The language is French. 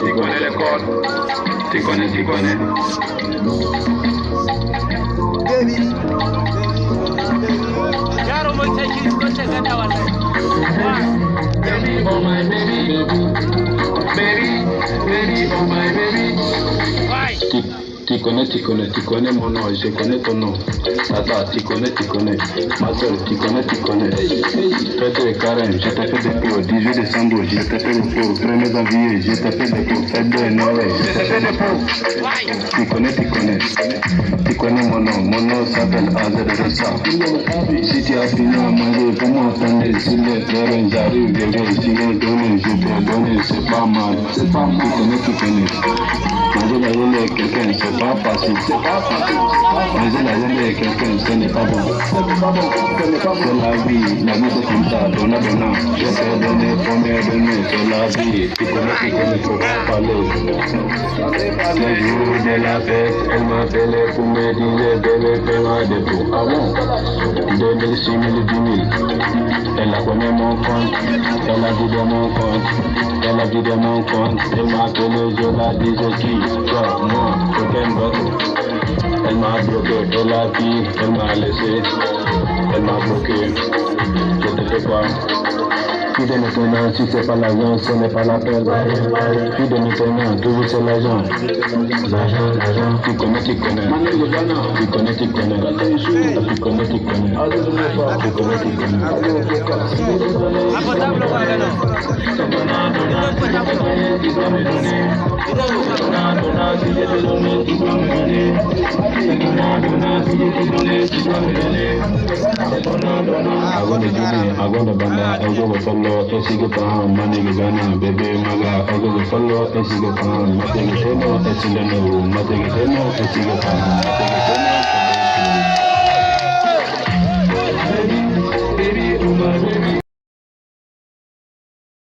Tu connais les codes. Tu connais. Baby. Yaro mun sai shi ko ta gada wallahi. Baby, oh my baby. Baby, oh my baby. Why? Tu connais mon nom, je connais ton nom. Tata, tu connais. Ma soeur, tu connais. Faites les carèmes, je t'ai fait des pots. 18 décembre, je t'ai fait des pots. 1er janvier, je t'ai fait des pots. Fête de Noël, je t'ai fait des pots. Tu connais mon nom s'appelle Azad Ressa. Si tu as fini à manger, comment attendre? Si les frères j'arrive, bébé, si les donner, je peux donner, c'est pas mal. Tu connais. Manger la journée avec quelqu'un, c'est pas facile. Manger la journée avec quelqu'un, ce n'est pas bon. C'est la vie c'est comme ça, donna. Je t'ai donné, c'est la vie. Tu connais, faut pas parler. Le jour de la fête, elle m'appelait pour me dire, bébé, fais-moi des pots. Ah bon? 2000, 6 000, 10 000. Elle a connu mon compte, elle a vidé mon compte. Elle m'a appelé, je la disais qui? Toi, moi, aucun d'autre. Elle m'a bloqué, elle a dit, elle m'a laissé, elle m'a bloqué. Je te fais quoi? Fille de maintenant, si c'est pas l'argent, ce n'est pas la peine. Fille de maintenant, toujours c'est l'argent. L'argent, tu connais. Tu connais. Avant de banda, I go with follow, Esigo Paham, Maniga Ghana, Baby Maga, I go with follow, Esigo Paham, Matiga Teno, Esileno, Matiga Teno, Esigo Paham, Matiga Teno.